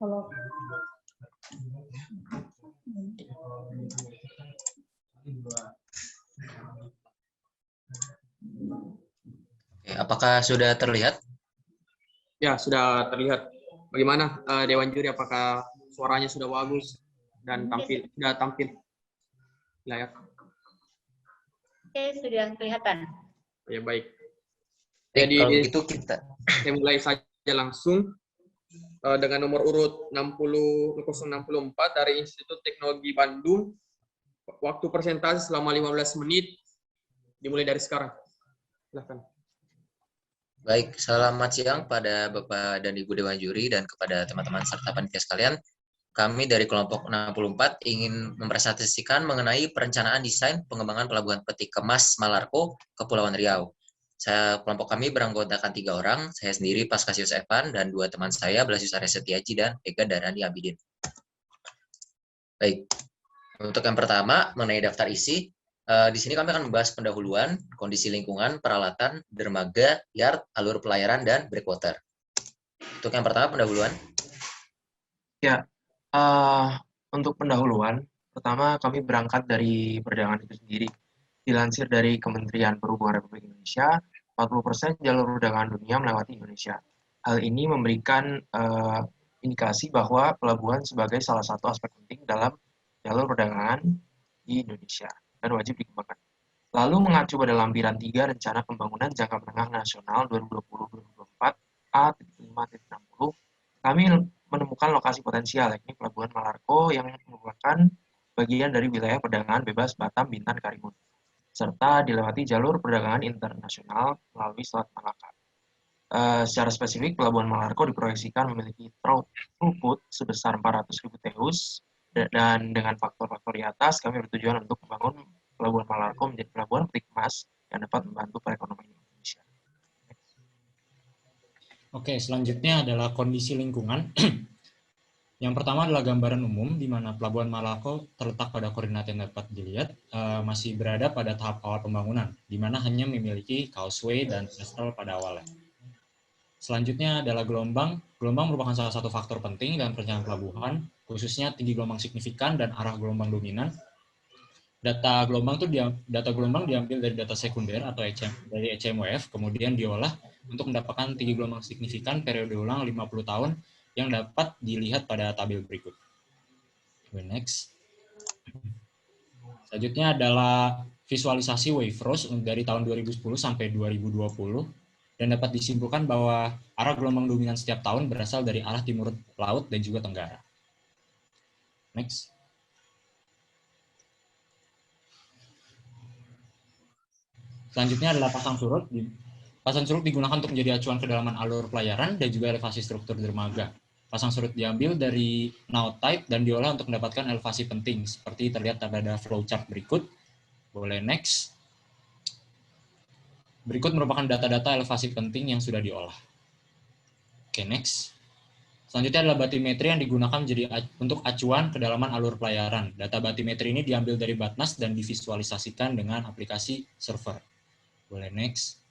Kalau Oke, apakah sudah terlihat? Ya, sudah terlihat. Bagaimana Dewan Juri, apakah suaranya sudah bagus dan sudah tampil layak? oke, sudah kelihatan. Ya, baik. Jadi Jadi kalau begitu kita saya mulai saja langsung dengan nomor urut 064 dari Institut Teknologi Bandung. Waktu presentasi selama 15 menit, dimulai dari sekarang. Silakan. baik, selamat siang pada Bapak dan Ibu Dewan Juri dan kepada teman-teman serta panitia sekalian. Kami dari kelompok 64 ingin mempresentasikan mengenai perencanaan desain pengembangan pelabuhan peti kemas Malarko, Kepulauan Riau. Kelompok kami beranggotakan 3 orang, saya sendiri Paskasius Evan dan 2 teman saya Blasius Arya Setiaji dan Ega Darani Abidin. Baik, untuk yang pertama mengenai daftar isi, di sini kami akan membahas pendahuluan, kondisi lingkungan, peralatan, dermaga, yard, alur pelayaran, dan breakwater. Untuk yang pertama pendahuluan. Ya, untuk pendahuluan, pertama kami berangkat dari perdagangan itu sendiri. Dilansir dari Kementerian Perhubungan Republik Indonesia, 40% jalur perdagangan dunia melewati Indonesia. Hal ini memberikan indikasi bahwa pelabuhan sebagai salah satu aspek penting dalam jalur perdagangan di Indonesia dan wajib dikembangkan. Lalu mengacu pada lampiran 3 Rencana Pembangunan Jangka Menengah Nasional 2020-2024 A.5.60, kami menemukan lokasi potensial, yakni Pelabuhan Malarko yang merupakan bagian dari wilayah perdagangan bebas Batam, Bintan, Karimun, serta dilewati jalur perdagangan internasional melalui Selat Malaka. Secara spesifik, Pelabuhan Malarko diproyeksikan memiliki throughput sebesar 400.000 TEUs, dan dengan faktor-faktor di atas, kami bertujuan untuk membangun Pelabuhan Malarko menjadi pelabuhan peti kemas yang dapat membantu perekonomian Indonesia. Oke, selanjutnya adalah kondisi lingkungan. Yang pertama adalah gambaran umum, di mana Pelabuhan Malarko terletak pada koordinat yang dapat dilihat, masih berada pada tahap awal pembangunan, di mana hanya memiliki causeway dan trestle pada awalnya. Selanjutnya adalah gelombang. Gelombang merupakan salah satu faktor penting dalam perencanaan pelabuhan, khususnya tinggi gelombang signifikan dan arah gelombang dominan. Data gelombang diambil dari data sekunder atau dari ECMWF, kemudian diolah untuk mendapatkan tinggi gelombang signifikan periode ulang 50 tahun yang dapat dilihat pada tabel berikut. Next. Selanjutnya adalah visualisasi wave frost dari tahun 2010 sampai 2020. Dan dapat disimpulkan bahwa arah gelombang dominan setiap tahun berasal dari arah timur laut dan juga tenggara. Next. Selanjutnya adalah pasang surut. Pasang surut digunakan untuk menjadi acuan kedalaman alur pelayaran dan juga elevasi struktur dermaga. Pasang surut diambil dari naut type dan diolah untuk mendapatkan elevasi penting, seperti terlihat pada flowchart berikut. Boleh next. Berikut merupakan data-data elevasi penting yang sudah diolah. Oke, next. Selanjutnya adalah batimetri yang digunakan untuk acuan kedalaman alur pelayaran. Data batimetri ini diambil dari Batnas dan divisualisasikan dengan aplikasi server. Boleh next.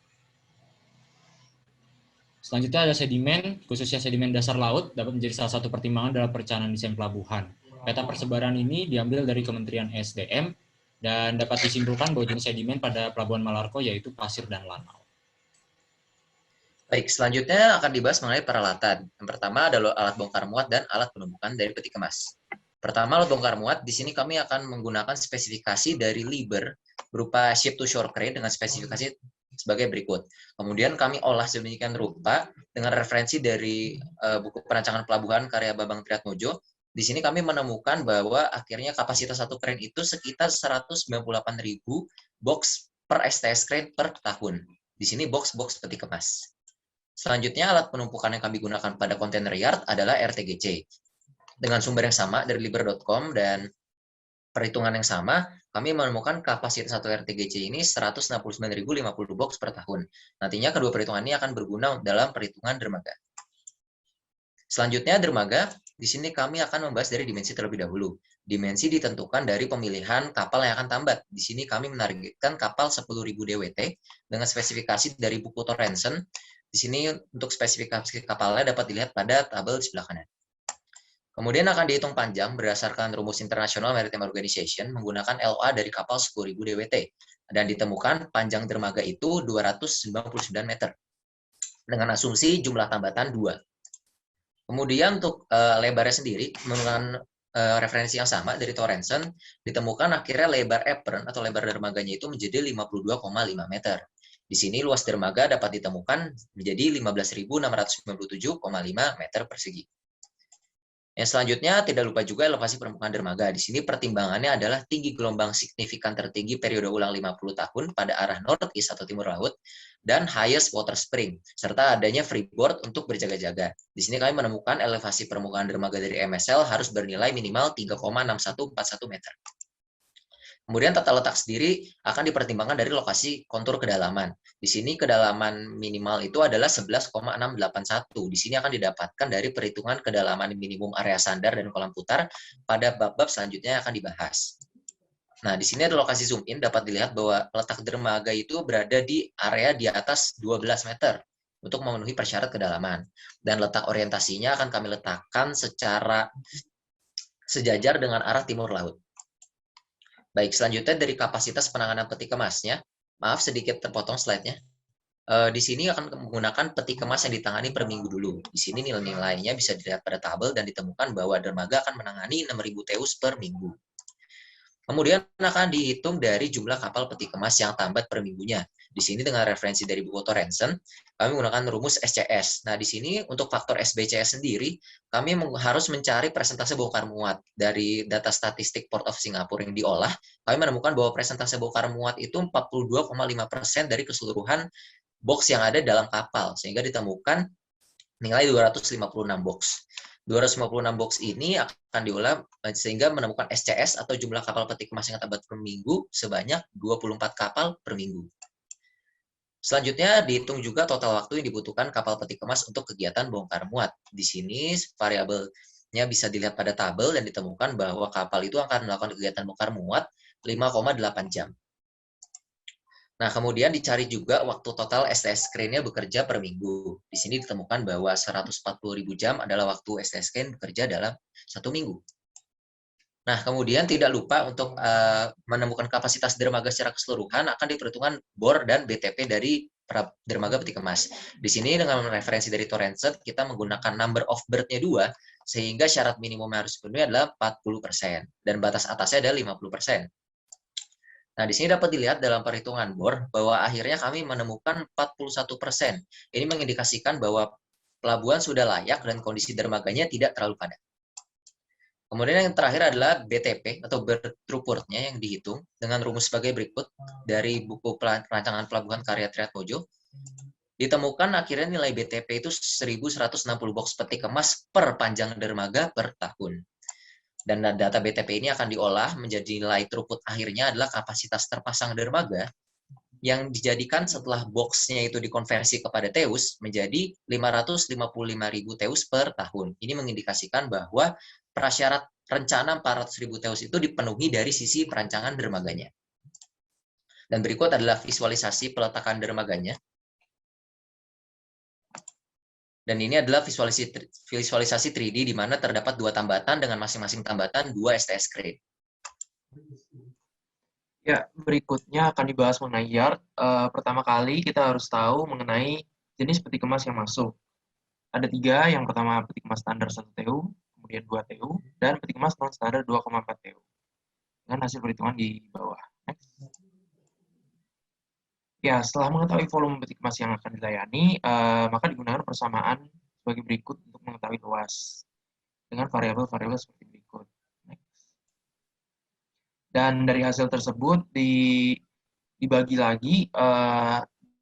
Selanjutnya ada sedimen, khususnya sedimen dasar laut, dapat menjadi salah satu pertimbangan dalam perencanaan desain pelabuhan. Peta persebaran ini diambil dari Kementerian ESDM, dan dapat disimpulkan bahwa jenis sedimen pada Pelabuhan Malarko yaitu pasir dan lanau. Baik, selanjutnya akan dibahas mengenai peralatan. Yang pertama adalah alat bongkar muat dan alat penumpukan dari peti kemas. Pertama, alat bongkar muat. Di sini kami akan menggunakan spesifikasi dari Liber berupa ship to shore crane dengan spesifikasi sebagai berikut. Kemudian kami olah sedemikian rupa dengan referensi dari buku perancangan pelabuhan karya Bambang Triatmojo. Di sini kami menemukan bahwa akhirnya kapasitas satu crane itu sekitar 198.000 box per STS crane per tahun. Di sini box-box peti kemas. Selanjutnya, alat penumpukan yang kami gunakan pada container yard adalah RTGC. Dengan sumber yang sama dari liber.com dan perhitungan yang sama, kami menemukan kapasitas satu RTGC ini 169.050 box per tahun. Nantinya kedua perhitungan ini akan berguna dalam perhitungan dermaga. Selanjutnya, dermaga. Di sini kami akan membahas dari dimensi terlebih dahulu. Dimensi ditentukan dari pemilihan kapal yang akan tambat. Di sini kami menargetkan kapal 10.000 DWT dengan spesifikasi dari buku Torrenson. Di sini untuk spesifikasi kapalnya dapat dilihat pada tabel di sebelah kanan. Kemudian akan dihitung panjang berdasarkan rumus International Maritime Organization menggunakan LOA dari kapal 10.000 DWT dan ditemukan panjang dermaga itu 299 meter dengan asumsi jumlah tambatan 2. Kemudian untuk lebarnya sendiri menggunakan referensi yang sama dari Torrenson, ditemukan akhirnya lebar apron atau lebar dermaganya itu menjadi 52,5 meter. Di sini luas dermaga dapat ditemukan menjadi 15.697,5 meter persegi. Yang selanjutnya, tidak lupa juga elevasi permukaan dermaga. Di sini pertimbangannya adalah tinggi gelombang signifikan tertinggi periode ulang 50 tahun pada arah northeast atau timur laut, dan highest water spring, serta adanya freeboard untuk berjaga-jaga. Di sini kami menemukan elevasi permukaan dermaga dari MSL harus bernilai minimal 3,6141 meter. Kemudian tata letak sendiri akan dipertimbangkan dari lokasi kontur kedalaman. Di sini kedalaman minimal itu adalah 11,681. Di sini akan didapatkan dari perhitungan kedalaman minimum area sandar dan kolam putar pada bab-bab selanjutnya yang akan dibahas. Nah, di sini ada lokasi zoom in, dapat dilihat bahwa letak dermaga itu berada di area di atas 12 meter untuk memenuhi persyarat kedalaman. Dan letak orientasinya akan kami letakkan secara sejajar dengan arah timur laut. Baik, selanjutnya dari kapasitas penanganan peti kemasnya, maaf sedikit terpotong slide-nya. Di sini akan menggunakan peti kemas yang ditangani per minggu dulu. Di sini nilai-nilainya bisa dilihat pada tabel dan ditemukan bahwa dermaga akan menangani 6.000 teus per minggu. Kemudian akan dihitung dari jumlah kapal peti kemas yang tambat per minggunya. Di sini dengan referensi dari buku Torrenson, kami menggunakan rumus SCS. Nah, di sini untuk faktor SBCS sendiri, kami harus mencari persentase bongkar muat. Dari data statistik Port of Singapore yang diolah, kami menemukan bahwa persentase bongkar muat itu 42,5% dari keseluruhan box yang ada dalam kapal, sehingga ditemukan nilai 256 box. 256 box ini akan diolah sehingga menemukan SCS atau jumlah kapal peti kemas yang tambat per minggu sebanyak 24 kapal per minggu. Selanjutnya dihitung juga total waktu yang dibutuhkan kapal peti kemas untuk kegiatan bongkar muat. Di sini variabelnya bisa dilihat pada tabel dan ditemukan bahwa kapal itu akan melakukan kegiatan bongkar muat 5,8 jam. Nah, kemudian dicari juga waktu total STS crane-nya bekerja per minggu. Di sini ditemukan bahwa 140.000 jam adalah waktu STS crane bekerja dalam 1 minggu. Nah, kemudian tidak lupa untuk menemukan kapasitas dermaga secara keseluruhan akan diperhitungkan bor dan BTP dari dermaga peti kemas. Di sini dengan referensi dari Torrenson, kita menggunakan number of berth-nya 2, sehingga syarat minimum yang harus dipenuhi adalah 40%, dan batas atasnya adalah 50%. Nah, di sini dapat dilihat dalam perhitungan bor bahwa akhirnya kami menemukan 41%. Ini mengindikasikan bahwa pelabuhan sudah layak dan kondisi dermaganya tidak terlalu padat. Kemudian yang terakhir adalah BTP atau berth throughput-nya yang dihitung dengan rumus sebagai berikut dari buku perancangan pelabuhan karya Triatmojo. Ditemukan akhirnya nilai BTP itu 1.160 box peti kemas per panjang dermaga per tahun. Dan data BTP ini akan diolah menjadi nilai throughput akhirnya adalah kapasitas terpasang dermaga yang dijadikan setelah boxnya itu dikonversi kepada teus menjadi 555.000 teus per tahun. Ini mengindikasikan bahwa prasyarat rencana 400.000 teus itu dipenuhi dari sisi perancangan dermaganya. Dan berikut adalah visualisasi peletakan dermaganya. Dan ini adalah visualisasi 3D di mana terdapat 2 tambatan dengan masing-masing tambatan 2 STS crane. Ya, berikutnya akan dibahas mengenai yard. Pertama kali kita harus tahu mengenai jenis peti kemas yang masuk. Ada 3, yang pertama peti kemas standar 1 TEU, kemudian 2 TEU, dan peti kemas non-standar 2,4 TEU. Dengan hasil perhitungan di bawah. Next. Ya, setelah mengetahui volume peti kemas yang akan dilayani, maka digunakan persamaan sebagai berikut untuk mengetahui luas dengan variabel-variabel seperti berikut. Next. Dan dari hasil tersebut dibagi lagi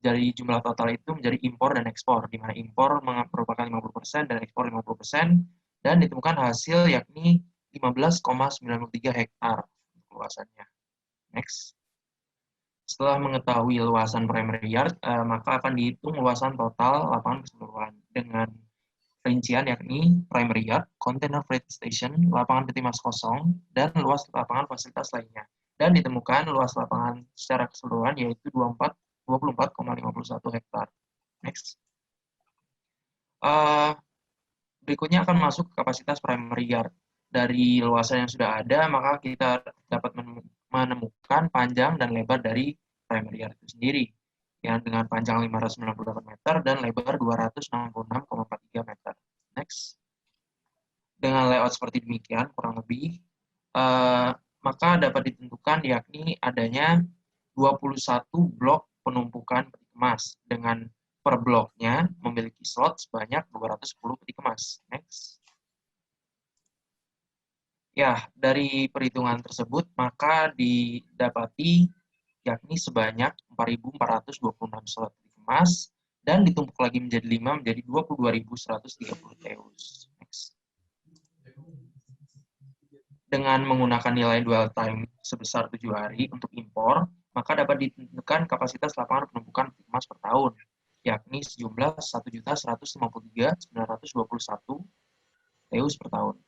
dari jumlah total itu menjadi impor dan ekspor, di mana impor merupakan 50% dan ekspor 50%, dan ditemukan hasil yakni 15,93 hektar luasannya. Next. Setelah mengetahui luasan primary yard, maka akan dihitung luasan total lapangan keseluruhan dengan rincian yakni primary yard, container freight station, lapangan peti kemas kosong, dan luas lapangan fasilitas lainnya. Dan ditemukan luas lapangan secara keseluruhan yaitu 24,51 hektar. Next. Berikutnya akan masuk ke kapasitas primary yard. Dari luasan yang sudah ada, maka kita dapat menemukan panjang dan lebar dari primary yard itu sendiri, yang dengan panjang 598 meter dan lebar 266,43 meter. Next. Dengan layout seperti demikian, kurang lebih, maka dapat ditentukan yakni adanya 21 blok penumpukan peti kemas dengan per bloknya memiliki slot sebanyak 210 peti kemas. Next. Ya, dari perhitungan tersebut maka didapati yakni sebanyak 4.426 slot peti kemas dan ditumpuk lagi menjadi 5 menjadi 22.130 TEUs. Next. Dengan menggunakan nilai dwell time sebesar 7 hari untuk impor, maka dapat ditentukan kapasitas lapangan penumpukan peti kemas per tahun, yakni sejumlah 1.153.921 TEUs per tahun.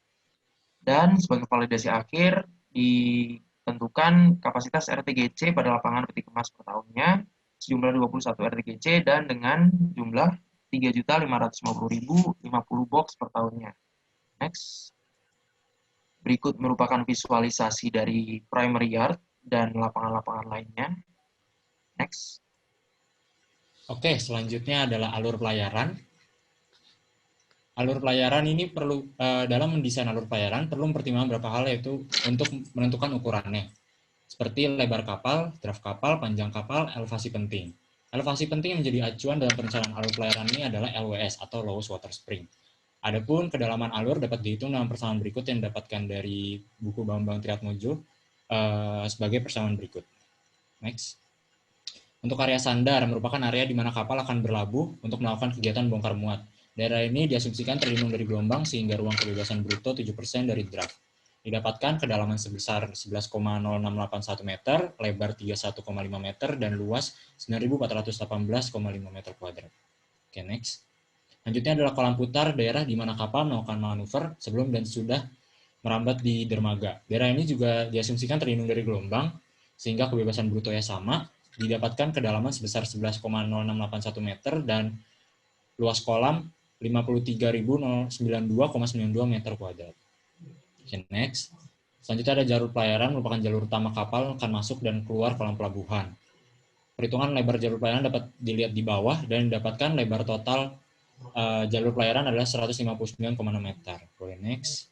Dan sebagai validasi akhir, ditentukan kapasitas RTGC pada lapangan peti kemas per tahunnya, sejumlah 21 RTGC dan dengan jumlah 3.550.050 box per tahunnya. Next. Berikut merupakan visualisasi dari primary yard dan lapangan-lapangan lainnya. Next. Oke, selanjutnya adalah alur pelayaran. Alur pelayaran ini perlu dalam mendesain alur pelayaran perlu mempertimbangkan beberapa hal, yaitu untuk menentukan ukurannya, seperti lebar kapal, draft kapal, panjang kapal, elevasi penting. Elevasi penting yang menjadi acuan dalam perencanaan alur pelayaran ini adalah LWS atau lowest water spring. Adapun kedalaman alur dapat dihitung dalam persamaan berikut yang didapatkan dari buku Bambang Triatmojo sebagai persamaan berikut. Next. Untuk area sandar merupakan area di mana kapal akan berlabuh untuk melakukan kegiatan bongkar muat. Daerah ini diasumsikan terlindung dari gelombang sehingga ruang kebebasan bruto 7% dari draft. Didapatkan kedalaman sebesar 11,0681 meter, lebar 31,5 meter, dan luas 9.418,5 meter kuadrat. Oke, next. Selanjutnya adalah kolam putar, daerah di mana kapal melakukan manuver sebelum dan sudah merambat di dermaga. Daerah ini juga diasumsikan terlindung dari gelombang, sehingga kebebasan brutonya sama, didapatkan kedalaman sebesar 11,0681 meter, dan luas kolam 53.092,92 meter kuadrat. Okay, next. Selanjutnya ada jalur pelayaran, merupakan jalur utama kapal akan masuk dan keluar kolam pelabuhan. Perhitungan lebar jalur pelayaran dapat dilihat di bawah dan didapatkan lebar total jalur pelayaran adalah 159,6 meter. Boleh next.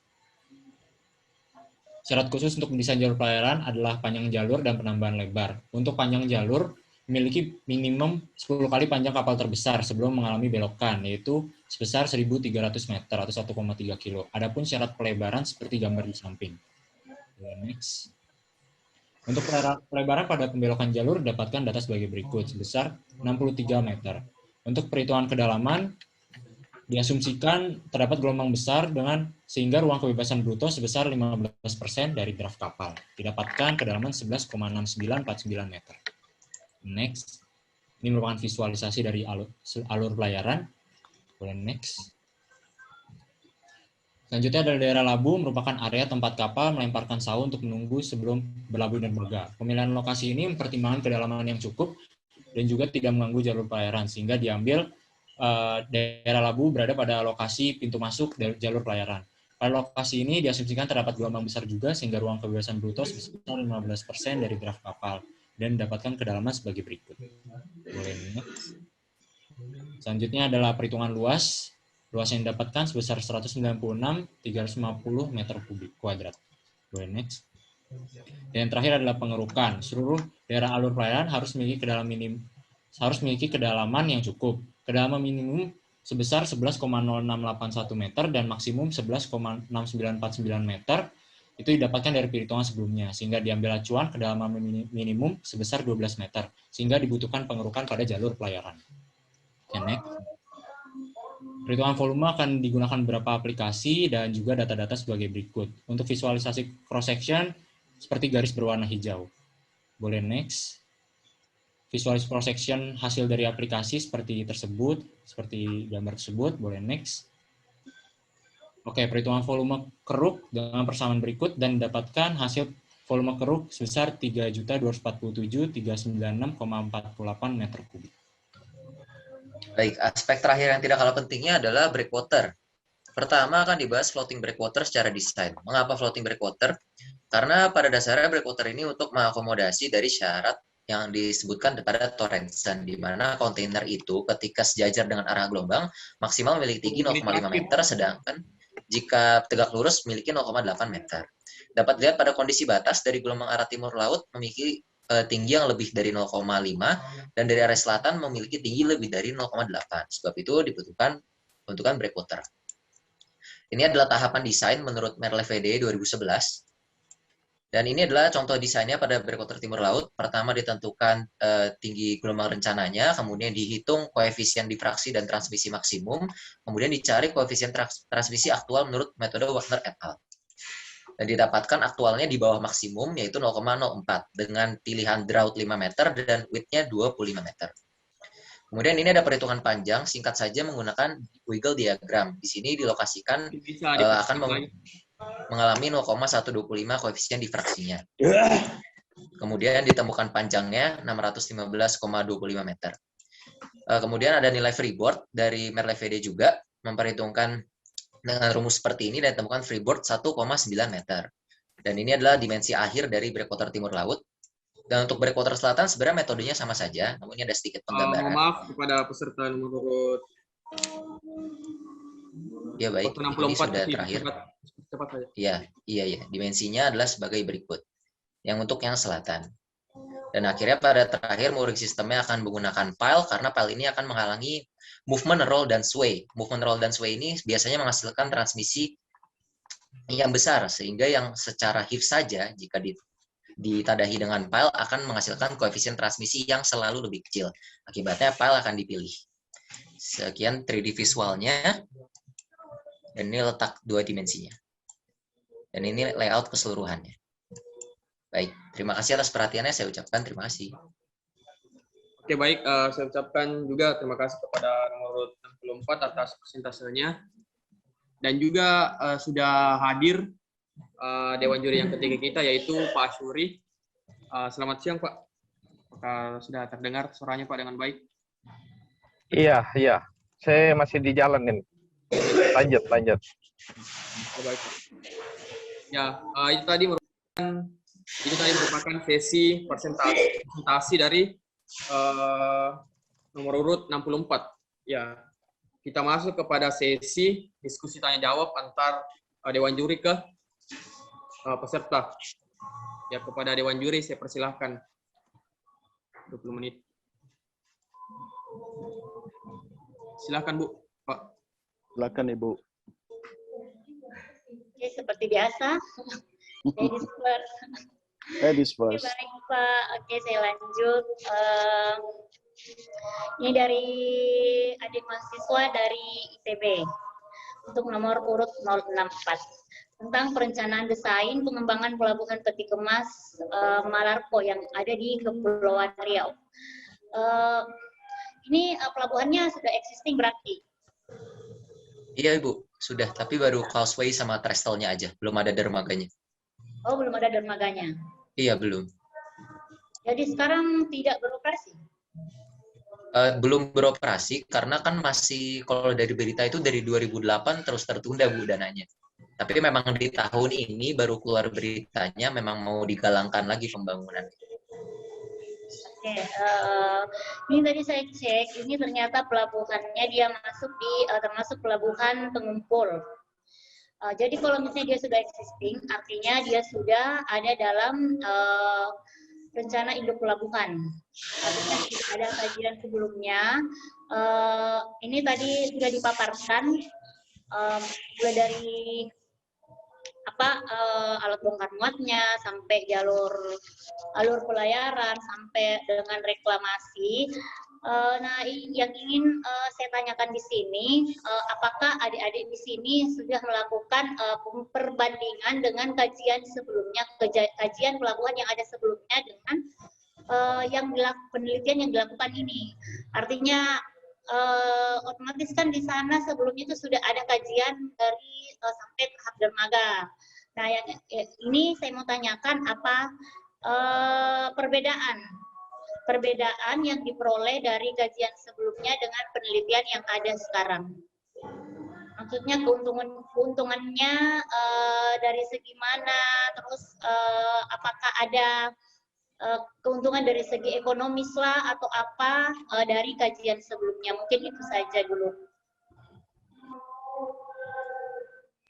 Syarat khusus untuk mendesain jalur pelayaran adalah panjang jalur dan penambahan lebar. Untuk panjang jalur, memiliki minimum 10 kali panjang kapal terbesar sebelum mengalami belokan, yaitu sebesar 1.300 meter atau 1,3 kilo. Adapun syarat pelebaran seperti gambar di samping. Boleh next. Untuk pelebaran pada pembelokan jalur dapatkan data sebagai berikut, sebesar 63 meter. Untuk perhitungan kedalaman, diasumsikan terdapat gelombang besar dengan sehingga ruang kebebasan bruto sebesar 15% dari draft kapal. Didapatkan kedalaman 11,6949 meter. Next. Ini merupakan visualisasi dari alur pelayaran. Boleh next. Selanjutnya adalah daerah labu, merupakan area tempat kapal melemparkan saw untuk menunggu sebelum berlabuh dan dermaga. Pemilihan lokasi ini mempertimbangkan kedalaman yang cukup dan juga tidak mengganggu jalur pelayaran, sehingga diambil daerah labu berada pada lokasi pintu masuk dari jalur pelayaran. Pada lokasi ini diasumsikan terdapat gelombang besar juga sehingga ruang kebebasan bruto sebesar 15% dari draft kapal dan mendapatkan kedalaman sebagai berikut. Boleh next. Selanjutnya adalah perhitungan luas. Luas yang didapatkan sebesar 196.350 meter kubik kuadrat. Boleh next. Dan yang terakhir adalah pengerukan. Seluruh daerah alur pelayaran harus memiliki kedalaman yang cukup. Kedalaman minimum sebesar 11,0681 meter dan maksimum 11,6949 meter itu didapatkan dari perhitungan sebelumnya, sehingga diambil acuan kedalaman minimum sebesar 12 meter, sehingga dibutuhkan pengerukan pada jalur pelayaran. Okay, next. Perhitungan volume akan digunakan beberapa aplikasi dan juga data-data sebagai berikut. Untuk visualisasi cross-section, seperti garis berwarna hijau. Boleh next. Visualisasi cross-section hasil dari aplikasi seperti tersebut, seperti gambar tersebut, boleh next. Oke, perhitungan volume keruk dengan persamaan berikut dan didapatkan hasil volume keruk sebesar 3.247.396,48 meter kubik. Baik, aspek terakhir yang tidak kalah pentingnya adalah breakwater. Pertama akan dibahas floating breakwater secara desain. Mengapa floating breakwater? Karena pada dasarnya breakwater ini untuk mengakomodasi dari syarat yang disebutkan pada Torrenson, di mana kontainer itu ketika sejajar dengan arah gelombang maksimal memiliki tinggi 0,5 meter, sedangkan jika tegak lurus memiliki 0,8 meter. Dapat dilihat pada kondisi batas dari gelombang arah timur laut memiliki tinggi yang lebih dari 0,5 dan dari arah selatan memiliki tinggi lebih dari 0,8. Sebab itu dibutuhkan breakwater. Ini adalah tahapan desain menurut Merlevede 2011. Dan ini adalah contoh desainnya pada breakwater timur laut. Pertama ditentukan tinggi gelombang rencananya, kemudian dihitung koefisien difraksi dan transmisi maksimum, kemudian dicari koefisien transmisi aktual menurut metode Wagner et al. Dan didapatkan aktualnya di bawah maksimum, yaitu 0,04, dengan pilihan drought 5 meter dan width-nya 25 meter. Kemudian ini ada perhitungan panjang, singkat saja menggunakan Wiggle diagram. Di sini dilokasikan akan mengalami 0,125 koefisien difraksinya. Kemudian ditemukan panjangnya 615,25 meter. Kemudian ada nilai freeboard dari Merlevede juga, memperhitungkan dengan rumus seperti ini dan ditemukan freeboard 1,9 meter. Dan ini adalah dimensi akhir dari breakwater timur laut. Dan untuk breakwater selatan sebenarnya metodenya sama saja, namun ini ada sedikit penggambaran. Maaf kepada peserta nomor urut. Ya baik, ini sudah terakhir. Cepat saja. Iya. Dimensinya adalah sebagai berikut. Yang untuk yang selatan. Dan akhirnya pada terakhir mooring sistemnya akan menggunakan pile, karena pile ini akan menghalangi movement, roll, dan sway. Movement, roll, dan sway ini biasanya menghasilkan transmisi yang besar, sehingga yang secara HIF saja, jika ditadahi dengan pile, akan menghasilkan koefisien transmisi yang selalu lebih kecil. Akibatnya pile akan dipilih. Sekian 3D visualnya. Dan ini letak 2 dimensinya. Dan ini layout keseluruhannya. Baik, terima kasih atas perhatiannya. Saya ucapkan terima kasih. Oke, baik. Saya ucapkan juga terima kasih kepada nomor urut 64 atas presentasenya. Dan juga sudah hadir Dewan Juri yang ketiga kita, yaitu Pak Asyuri. Selamat siang, Pak. Apakah sudah terdengar suaranya, Pak, dengan baik? Iya. Saya masih di jalan ini. Lanjut. Oh, baik, Pak. Ya, itu tadi merupakan sesi presentasi dari nomor urut 64. Ya, kita masuk kepada sesi diskusi tanya jawab antar Dewan Juri ke peserta. Ya, kepada Dewan Juri saya persilahkan 20 menit. Silakan, Bu. Pak. Silakan, Ibu. Oke, seperti biasa. Ladies Oke, first. baik Pak. Oke, saya lanjut. Ini dari adik mahasiswa dari ITB untuk nomor urut 064 tentang perencanaan desain pengembangan pelabuhan peti kemas Malarco yang ada di Kepulauan Riau. Ini pelabuhannya sudah existing berarti? Iya, Ibu. Sudah, tapi baru causeway sama trestle-nya aja. Belum ada dermaganya. Oh, belum ada dermaganya? Iya, belum. Jadi sekarang tidak beroperasi? Belum beroperasi, karena kan masih, kalau dari berita itu dari 2008 terus tertunda, Bu, dananya. Tapi memang di tahun ini baru keluar beritanya, memang mau digalangkan lagi pembangunan. Oke, ini tadi saya cek, ini ternyata pelabuhannya dia masuk di termasuk pelabuhan pengumpul. Jadi kalau misalnya dia sudah existing, artinya dia sudah ada dalam rencana induk pelabuhan. Artinya sudah ada kajian sebelumnya. Ini tadi sudah dipaparkan mulai dari alat bongkar muatnya sampai alur pelayaran sampai dengan reklamasi. Nah, yang ingin saya tanyakan di sini, apakah adik-adik di sini sudah melakukan perbandingan dengan kajian sebelumnya, kajian pelabuhan yang ada sebelumnya dengan penelitian yang dilakukan ini? Artinya otomatis kan di sana sebelumnya itu sudah ada kajian dari sampai tahap dermaga. Nah, ini saya mau tanyakan apa perbedaan yang diperoleh dari kajian sebelumnya dengan penelitian yang ada sekarang. Maksudnya keuntungannya dari segi mana, terus apakah ada keuntungan dari segi ekonomis lah atau apa dari kajian sebelumnya. Mungkin itu saja dulu.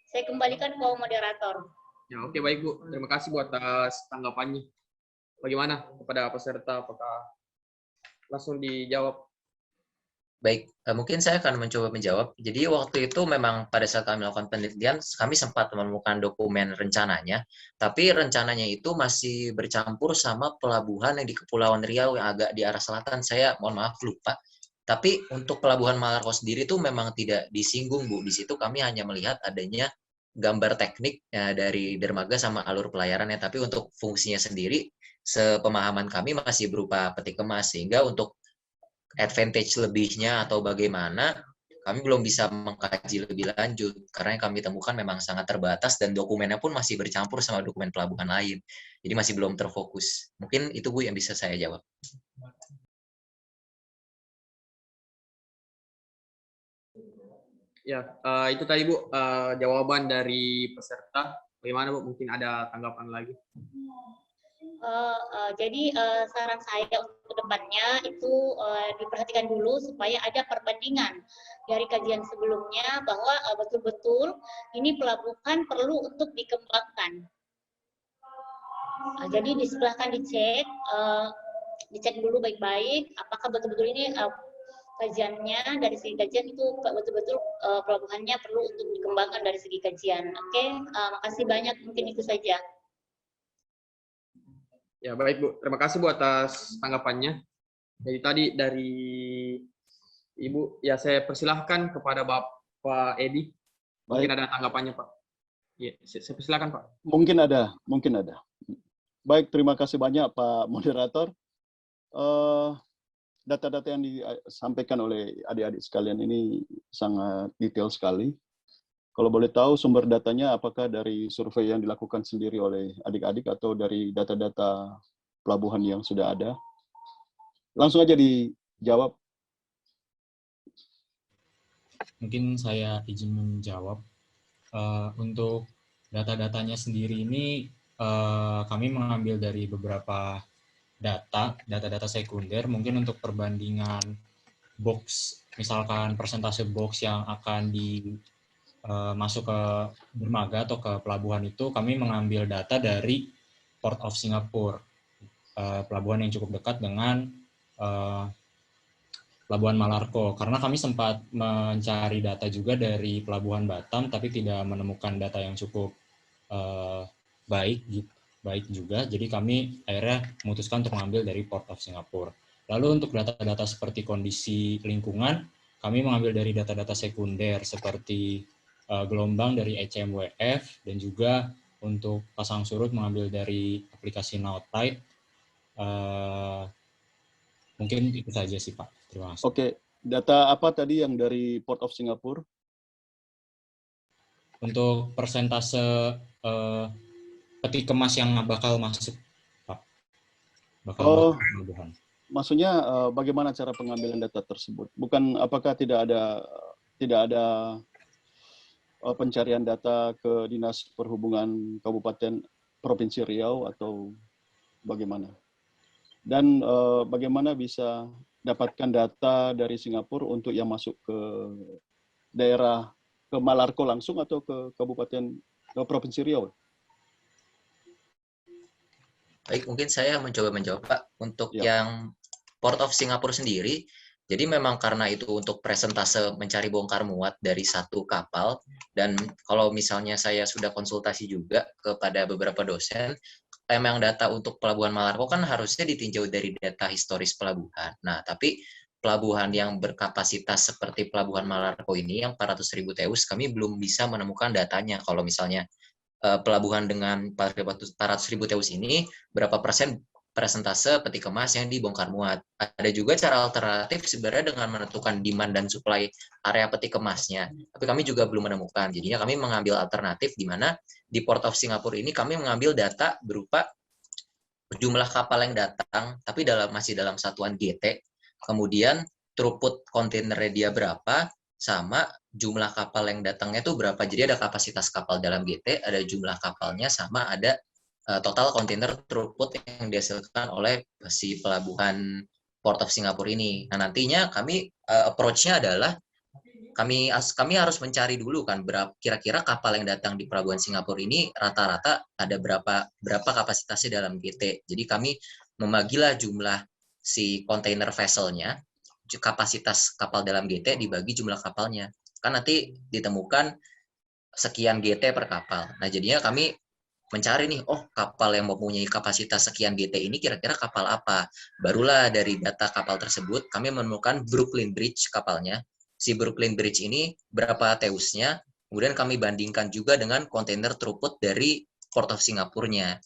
Saya kembalikan ke moderator. Ya, oke, baik Bu. Terima kasih Bu atas tanggapannya. Bagaimana kepada peserta? Apakah langsung dijawab? Baik, mungkin saya akan mencoba menjawab. Jadi waktu itu memang pada saat kami melakukan penelitian, kami sempat menemukan dokumen rencananya, tapi rencananya itu masih bercampur sama pelabuhan yang di Kepulauan Riau yang agak di arah selatan. Saya mohon maaf lupa. Tapi untuk pelabuhan Malarko sendiri itu memang tidak disinggung, Bu. Di situ kami hanya melihat adanya gambar teknik dari dermaga sama alur pelayarannya, tapi untuk fungsinya sendiri, sepemahaman kami masih berupa peti kemas, sehingga untuk advantage lebihnya atau bagaimana, kami belum bisa mengkaji lebih lanjut, karena yang kami temukan memang sangat terbatas dan dokumennya pun masih bercampur sama dokumen pelabuhan lain, jadi masih belum terfokus. Mungkin itu Bu yang bisa saya jawab. Ya, itu tadi Bu jawaban dari peserta. Bagaimana Bu? Mungkin ada tanggapan lagi? Jadi saran saya untuk depannya itu diperhatikan dulu supaya ada perbandingan dari kajian sebelumnya bahwa betul-betul ini pelabuhan perlu untuk dikembangkan. Jadi silahkan dicek dulu baik-baik apakah betul-betul ini kajiannya dari segi kajian itu betul-betul pelabuhannya perlu untuk dikembangkan dari segi kajian. Oke, makasih banyak, mungkin itu saja. Ya, baik Bu. Terima kasih Bu atas tanggapannya. Jadi tadi dari Ibu, ya saya persilahkan kepada Bapak Edi. Mungkin ada tanggapannya Pak. Ya, saya persilahkan Pak. Mungkin ada. Baik, terima kasih banyak Pak Moderator. Data-data yang disampaikan oleh adik-adik sekalian ini sangat detail sekali. Kalau boleh tahu sumber datanya apakah dari survei yang dilakukan sendiri oleh adik-adik atau dari data-data pelabuhan yang sudah ada? Langsung aja dijawab. Mungkin saya izin menjawab. Untuk data-datanya sendiri ini kami mengambil dari beberapa data sekunder, mungkin untuk perbandingan box, misalkan persentase box yang akan masuk ke dermaga atau ke pelabuhan itu, kami mengambil data dari Port of Singapore, pelabuhan yang cukup dekat dengan Pelabuhan Malarko, karena kami sempat mencari data juga dari Pelabuhan Batam, tapi tidak menemukan data yang cukup baik juga, jadi kami akhirnya memutuskan untuk mengambil dari Port of Singapore. Lalu untuk data-data seperti kondisi lingkungan, kami mengambil dari data-data sekunder seperti gelombang dari ECMWF, dan juga untuk pasang surut mengambil dari aplikasi Nautide. Mungkin itu saja sih Pak. Terima kasih. Oke, data apa tadi yang dari Port of Singapore? Untuk persentase peti kemas yang bakal masuk, Pak. Bakal masuk pelabuhan. Maksudnya bagaimana cara pengambilan data tersebut? Bukan apakah tidak ada pencarian data ke Dinas Perhubungan Kabupaten Provinsi Riau atau bagaimana? Dan bagaimana bisa dapatkan data dari Singapura untuk yang masuk ke daerah, ke Malarko langsung atau ke Kabupaten, ke Provinsi Riau? Baik, mungkin saya mencoba menjawab Pak. Untuk yang Port of Singapore sendiri, jadi memang karena itu untuk presentase mencari bongkar muat dari satu kapal, dan kalau misalnya saya sudah konsultasi juga kepada beberapa dosen, memang data untuk Pelabuhan Malarko kan harusnya ditinjau dari data historis pelabuhan. Nah, tapi pelabuhan yang berkapasitas seperti Pelabuhan Malarko ini, yang 400.000 TEUs, kami belum bisa menemukan datanya. Kalau misalnya pelabuhan dengan 400.000 TEUs ini, berapa persen persentase peti kemas yang dibongkar muat. Ada juga cara alternatif sebenarnya dengan menentukan demand dan supply area peti kemasnya. Tapi kami juga belum menemukan. Jadinya kami mengambil alternatif di mana di Port of Singapore ini kami mengambil data berupa jumlah kapal yang datang, tapi masih dalam satuan GT. Kemudian throughput kontainernya dia berapa, sama jumlah kapal yang datangnya itu berapa. Jadi ada kapasitas kapal dalam GT, ada jumlah kapalnya, sama ada total kontainer throughput yang dihasilkan oleh si pelabuhan Port of Singapore ini. Nah, nantinya kami approach-nya adalah kami harus mencari dulu kan kira-kira kapal yang datang di pelabuhan Singapura ini rata-rata ada berapa kapasitasnya dalam GT. Jadi kami membagilah jumlah si container vessel-nya, kapasitas kapal dalam GT dibagi jumlah kapalnya. Kan nanti ditemukan sekian GT per kapal. Nah, jadinya kami mencari nih, oh kapal yang mempunyai kapasitas sekian GT ini kira-kira kapal apa. Barulah dari data kapal tersebut kami menemukan Brooklyn Bridge kapalnya. Si Brooklyn Bridge ini berapa teusnya, kemudian kami bandingkan juga dengan kontainer throughput dari Port of Singapore-nya.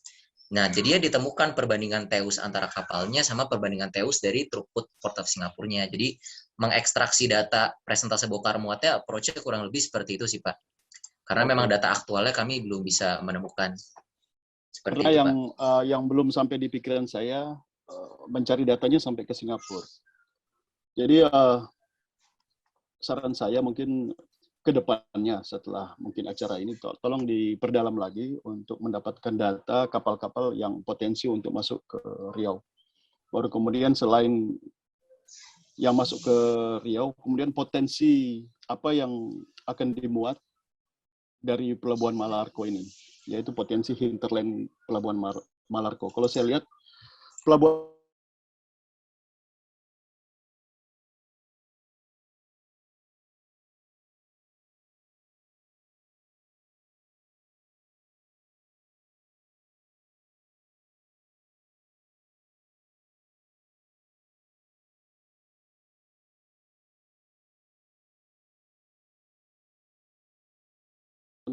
Nah, jadi ditemukan perbandingan teus antara kapalnya sama perbandingan teus dari throughput Port of Singapore-nya. Jadi mengekstraksi data presentase bongkar muatnya approach-nya kurang lebih seperti itu sih, Pak. Karena memang data aktualnya kami belum bisa menemukan. Seperti Karena itu, yang Pak. yang belum sampai di pikiran saya mencari datanya sampai ke Singapura. Jadi saran saya mungkin ke depannya setelah mungkin acara ini tolong diperdalam lagi untuk mendapatkan data kapal-kapal yang potensi untuk masuk ke Riau. Baru kemudian selain yang masuk ke Riau, kemudian potensi apa yang akan dimuat dari Pelabuhan Malarco ini, yaitu potensi hinterland Pelabuhan Malarco. Kalau saya lihat pelabuhan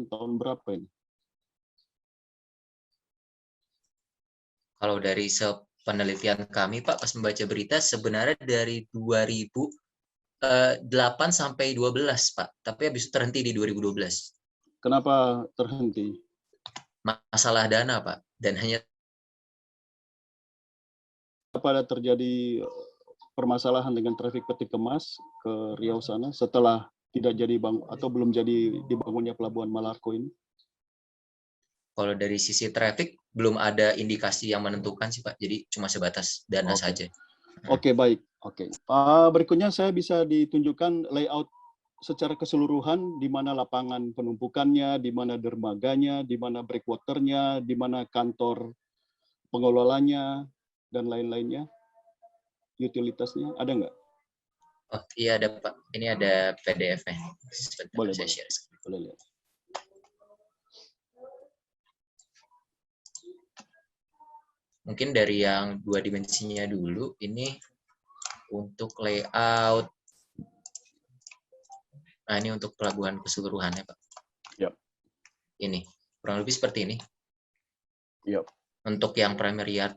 tahun berapa ini? Kalau dari penelitian kami, Pak, pas membaca berita, sebenarnya dari 2008 sampai 12, Pak. Tapi habis itu terhenti di 2012. Kenapa terhenti? Masalah dana, Pak. Dan hanya Pada terjadi permasalahan dengan trafik peti kemas ke Riau sana setelah tidak jadi atau belum jadi dibangunnya Pelabuhan Malarco ini? kalau dari sisi traffic belum ada indikasi yang menentukan sih, Pak. Jadi cuma sebatas dana saja. Oke, baik. Oke. Berikutnya saya bisa ditunjukkan layout secara keseluruhan di mana lapangan penumpukannya, di mana dermaganya, di mana breakwaternya, di mana kantor pengelolanya, dan lain-lainnya. Utilitasnya ada nggak? Oh iya ada, Pak. Ini ada PDF-nya. Boleh, saya boleh. share. Boleh lihat. Mungkin dari yang 2 dimensinya dulu, ini untuk layout. Nah, ini untuk pelabuhan keseluruhannya, Pak. Yap. Ini, kurang lebih seperti ini. Yap. Untuk yang primary yard.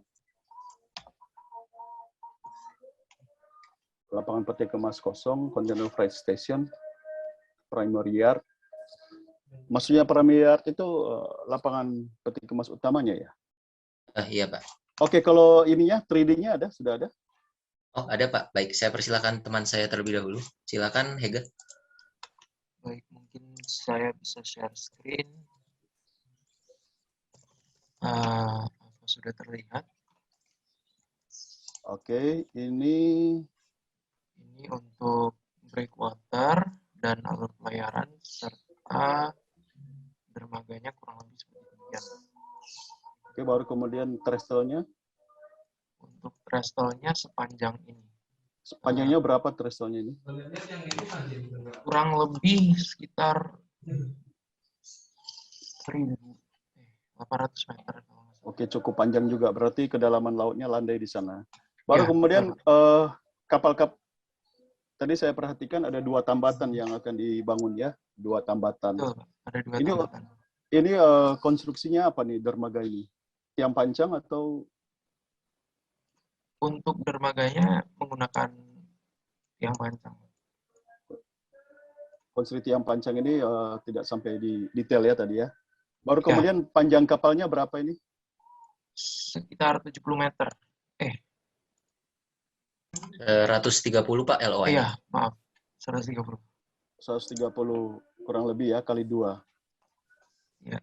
Lapangan peti kemas kosong, container freight station, primary yard. Maksudnya primary yard itu lapangan peti kemas utamanya ya? Iya, Pak. Oke, kalau ininya 3D-nya ada? Sudah ada? Oh, ada, Pak. Baik, saya persilakan teman saya terlebih dahulu. Silakan, Hega. Baik, mungkin saya bisa share screen. Apa sudah terlihat? Oke, ini untuk breakwater dan alur pelayaran serta dermaganya kurang lebih seperti demikian. Oke, baru kemudian trestle-nya. Untuk trestle-nya sepanjang ini. Sepanjangnya berapa trestle-nya ini? Kurang lebih sekitar 1.800 meter. Oke, cukup panjang juga. Berarti kedalaman lautnya landai di sana. Baru Ya, kemudian kapal-kapal, tadi saya perhatikan ada 2 tambatan yang akan dibangun ya. 2 tambatan. betul, ada 2 Ini tambatan. Ini konstruksinya apa nih dermaga ini? Tiang panjang atau? Untuk dermaganya menggunakan tiang panjang. Konstruksi tiang panjang ini tidak sampai di detail ya tadi ya. Baru Ya. kemudian panjang kapalnya berapa ini? Sekitar 70 meter. 130, Pak, LOI. Iya, maaf. 130. 130 kurang lebih ya, kali 2. Ya.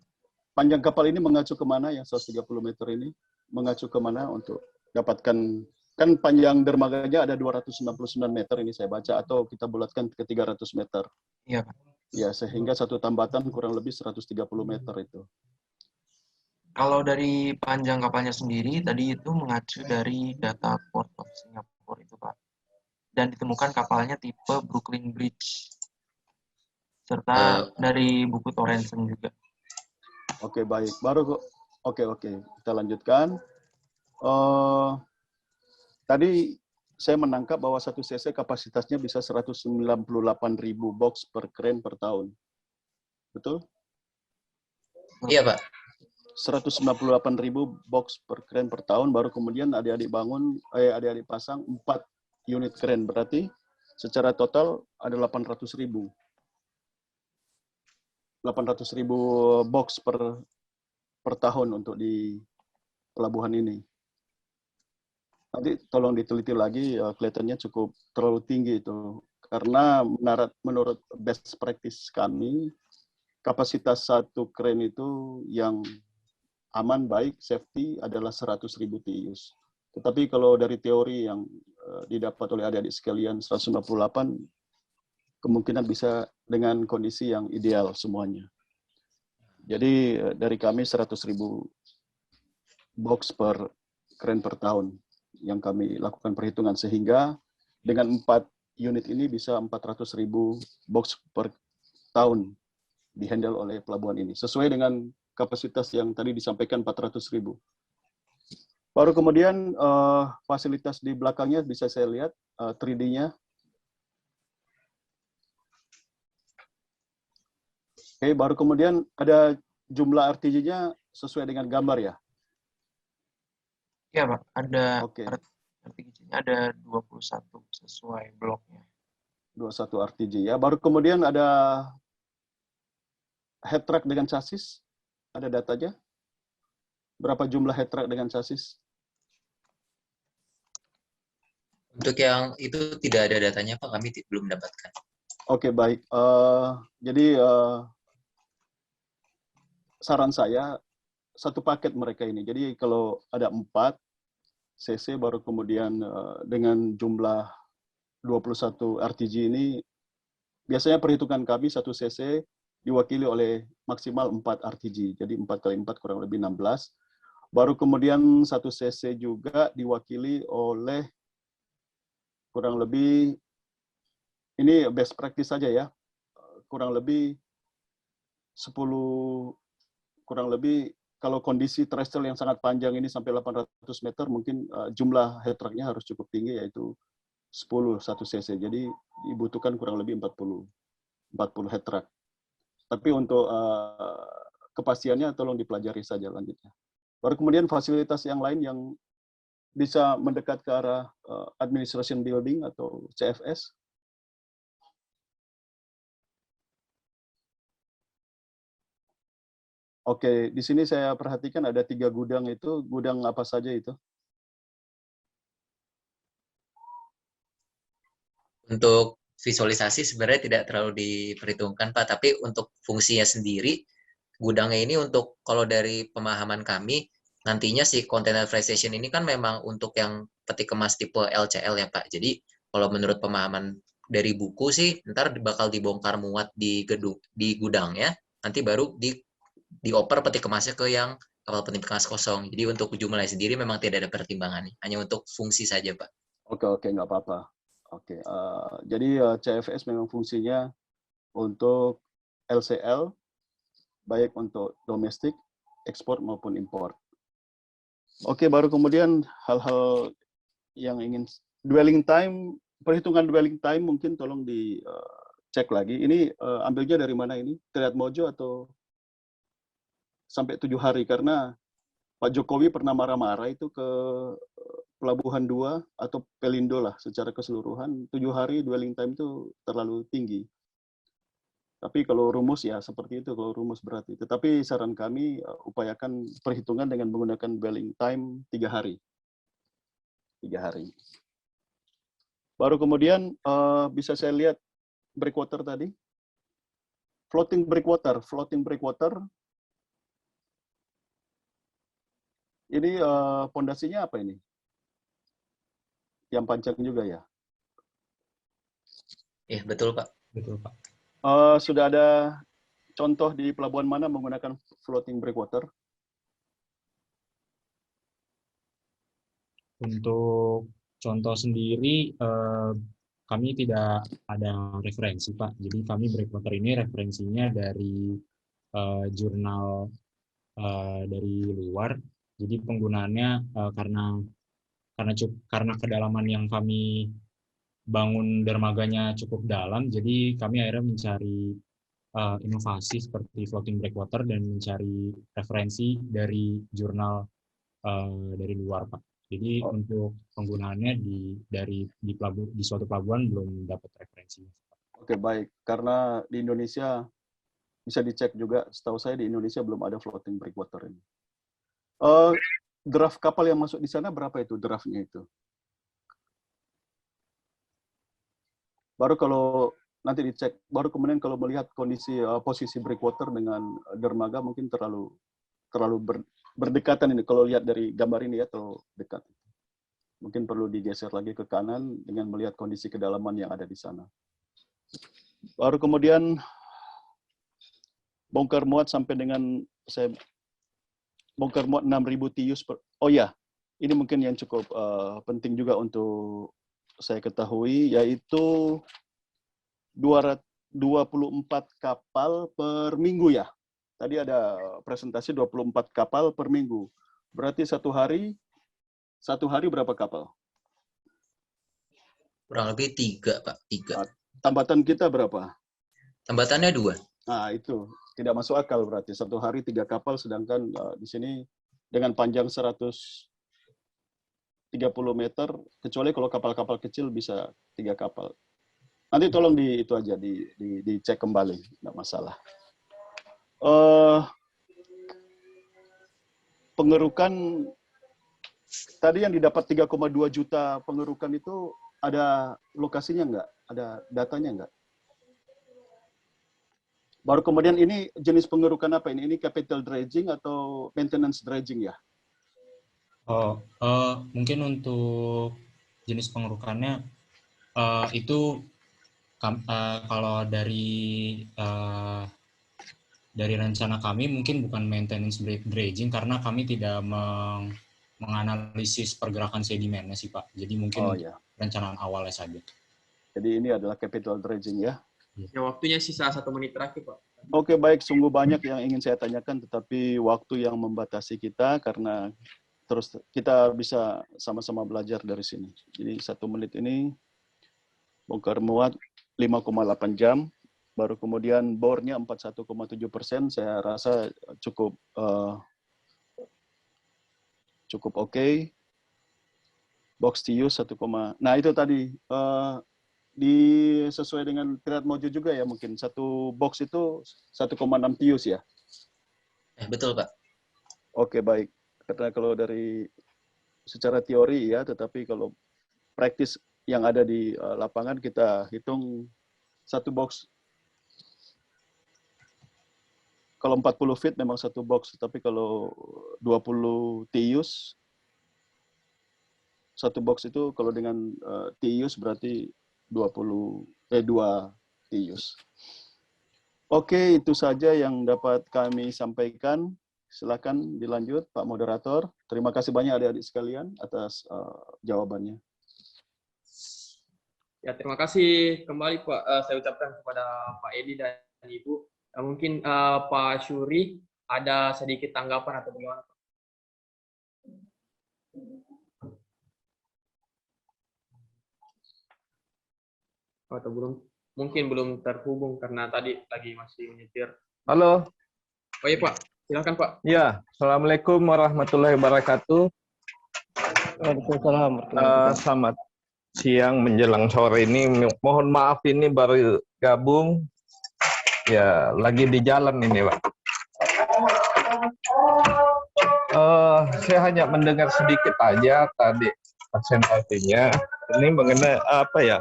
Panjang kapal ini mengacu kemana yang 130 meter ini? Mengacu kemana untuk dapatkan, kan panjang dermaganya ada 299 meter ini saya baca, atau kita bulatkan ke 300 meter. Iya, Pak. Ya, sehingga satu tambatan kurang lebih 130 meter itu. Kalau dari panjang kapalnya sendiri, tadi itu mengacu dari data Port of Singapore itu, Pak. Dan ditemukan kapalnya tipe Brooklyn Bridge. Serta dari buku Torrenson juga. Oke, baik. Oke. Kita lanjutkan. Tadi saya menangkap bahwa 1 cc kapasitasnya bisa 198.000 box per crane per tahun. Betul? Iya, Pak. 198.000 box per crane per tahun, baru kemudian adik-adik pasang 4 unit crane. Berarti secara total ada 800.000 box per tahun untuk di pelabuhan ini. Nanti tolong diteliti lagi, kelihatannya cukup terlalu tinggi itu. Karena menurut best practice kami, kapasitas satu crane itu yang aman, baik, safety adalah 100.000 TEUs. Tetapi kalau dari teori yang didapat oleh adik-adik sekalian 198, kemungkinan bisa dengan kondisi yang ideal semuanya. Jadi dari kami 100.000 box per crane per tahun yang kami lakukan perhitungan, sehingga dengan 4 unit ini bisa 400.000 box per tahun dihandle oleh pelabuhan ini, sesuai dengan kapasitas yang tadi disampaikan 400.000. Baru kemudian fasilitas di belakangnya bisa saya lihat 3D-nya. Oke, baru kemudian ada jumlah RTG-nya sesuai dengan gambar ya? Iya, Pak. Ada Oke. RTG-nya ada 21 sesuai bloknya. 21 RTG ya. Baru kemudian ada head truck dengan chassis. Ada datanya? Berapa jumlah head truck dengan chassis? Untuk yang itu tidak ada datanya, Pak. Kami belum mendapatkan. Oke, baik. Jadi saran saya, satu paket mereka ini. Jadi kalau ada 4 cc, baru kemudian dengan jumlah 21 RTG ini, biasanya perhitungan kami 1 cc diwakili oleh maksimal 4 RTG. Jadi 4 kali 4 kurang lebih 16. Baru kemudian 1 cc juga diwakili oleh kurang lebih, ini best practice saja ya, kurang lebih 10, kurang lebih kalau kondisi terrestrial yang sangat panjang ini sampai 800 meter, mungkin jumlah head truck-nya harus cukup tinggi, yaitu 10 1 cc. Jadi dibutuhkan kurang lebih 40 head truck. Tapi untuk kepastiannya tolong dipelajari saja lanjutnya. Baru kemudian fasilitas yang lain yang bisa mendekat ke arah administration building atau CFS. Oke, di sini saya perhatikan ada 3 gudang itu. Gudang apa saja itu? Untuk visualisasi sebenarnya tidak terlalu diperhitungkan, Pak. Tapi untuk fungsinya sendiri, gudangnya ini untuk, kalau dari pemahaman kami, nantinya si container freight station ini kan memang untuk yang peti kemas tipe LCL ya, Pak. Jadi kalau menurut pemahaman dari buku sih, ntar bakal dibongkar muat di gudangnya, nanti baru dioper peti kemasnya ke yang kapal peti kemas kosong. Jadi untuk jumlahnya sendiri memang tidak ada pertimbangan, hanya untuk fungsi saja, Pak. Oke, nggak apa-apa. Oke, jadi CFS memang fungsinya untuk LCL, baik untuk domestik, ekspor maupun impor. Oke, baru kemudian hal-hal yang ingin dwelling time, perhitungan dwelling time mungkin tolong dicek lagi. Ini ambilnya dari mana ini? Triad Mojo atau sampai 7 hari? Karena Pak Jokowi pernah marah-marah itu ke Pelabuhan 2 atau Pelindo lah secara keseluruhan, 7 hari dwelling time itu terlalu tinggi. Tapi kalau rumus ya seperti itu, kalau rumus berarti. Tetapi saran kami upayakan perhitungan dengan menggunakan dwelling time 3 hari. 3 hari. Baru kemudian bisa saya lihat breakwater tadi. Floating breakwater. Ini pondasinya apa ini? Yang panjang juga ya? Ya, betul Pak. Betul Pak. Sudah ada contoh di pelabuhan mana menggunakan floating breakwater? Untuk contoh sendiri, kami tidak ada referensi, Pak. Jadi kami breakwater ini referensinya dari jurnal dari luar. Jadi penggunaannya karena kedalaman yang kami bangun dermaganya cukup dalam, jadi kami akhirnya mencari inovasi seperti floating breakwater dan mencari referensi dari jurnal dari luar, Pak. Jadi untuk penggunaannya di suatu pelabuhan belum dapat referensinya. Oke, baik. Karena di Indonesia bisa dicek juga, setahu saya di Indonesia belum ada floating breakwater ini. Draft kapal yang masuk di sana berapa itu draftnya itu? Baru kalau nanti dicek, baru kemudian kalau melihat kondisi posisi breakwater dengan dermaga mungkin terlalu berdekatan ini kalau lihat dari gambar ini ya, atau dekat. Mungkin perlu digeser lagi ke kanan dengan melihat kondisi kedalaman yang ada di sana. Baru kemudian bongkar muat sampai dengan bongkar muat 6.000 TEUs per. Oh ya, ini mungkin yang cukup penting juga untuk saya ketahui, yaitu 24 kapal per minggu ya. Tadi ada presentasi 24 kapal per minggu. Berarti satu hari berapa kapal? Kurang lebih 3, Pak. 3. Tambatan kita berapa? Tambatannya 2. Nah, itu tidak masuk akal berarti. Satu hari 3 kapal, sedangkan di sini dengan panjang 130 meter, kecuali kalau kapal-kapal kecil bisa 3 kapal. Nanti tolong itu aja dicek kembali, tidak masalah. Pengerukan tadi yang didapat 3,2 juta pengerukan itu ada lokasinya nggak? Ada datanya nggak? Baru kemudian ini jenis pengerukan apa ini? Ini capital dredging atau maintenance dredging ya? Mungkin untuk jenis pengerukannya itu kalau dari rencana kami mungkin bukan maintenance dredging karena kami tidak menganalisis pergerakan sedimennya sih Pak. Jadi mungkin rencanaan awalnya saja. Jadi ini adalah capital dredging ya? Ya, waktunya sisa 1 menit terakhir Pak. Oke, baik. Sungguh banyak yang ingin saya tanyakan, tetapi waktu yang membatasi kita karena terus kita bisa sama-sama belajar dari sini. Jadi 1 menit ini bongkar muat 5,8 jam. Baru kemudian bornya 41,7%, saya rasa cukup oke. Box TEU 1, nah itu tadi sesuai dengan Triad Mojo juga ya, mungkin satu box itu 1,6 TEUs ya? Betul Pak. Oke, baik. Karena kalau dari secara teori ya, tetapi kalau praktis yang ada di lapangan kita hitung satu box. Kalau 40 feet memang satu box, tapi kalau 20 TEUs, satu box itu kalau dengan TEUs berarti 2 TEUs. Oke, itu saja yang dapat kami sampaikan. Silakan dilanjut, Pak Moderator. Terima kasih banyak adik-adik sekalian atas jawabannya. Ya, terima kasih kembali Pak. Saya ucapkan kepada Pak Edi dan Ibu. Mungkin Pak Syuri ada sedikit tanggapan atau bagaimana? Atau belum? Mungkin belum terhubung karena tadi lagi masih menyetir. Halo. Oh iya Pak, silakan Pak. Ya, Assalamualaikum warahmatullahi wabarakatuh. Waalaikumsalam. Selamat siang menjelang sore ini. Mohon maaf ini baru gabung. Ya, lagi di jalan ini, Pak. Saya hanya mendengar sedikit aja tadi presentasinya. Ini mengenai apa ya?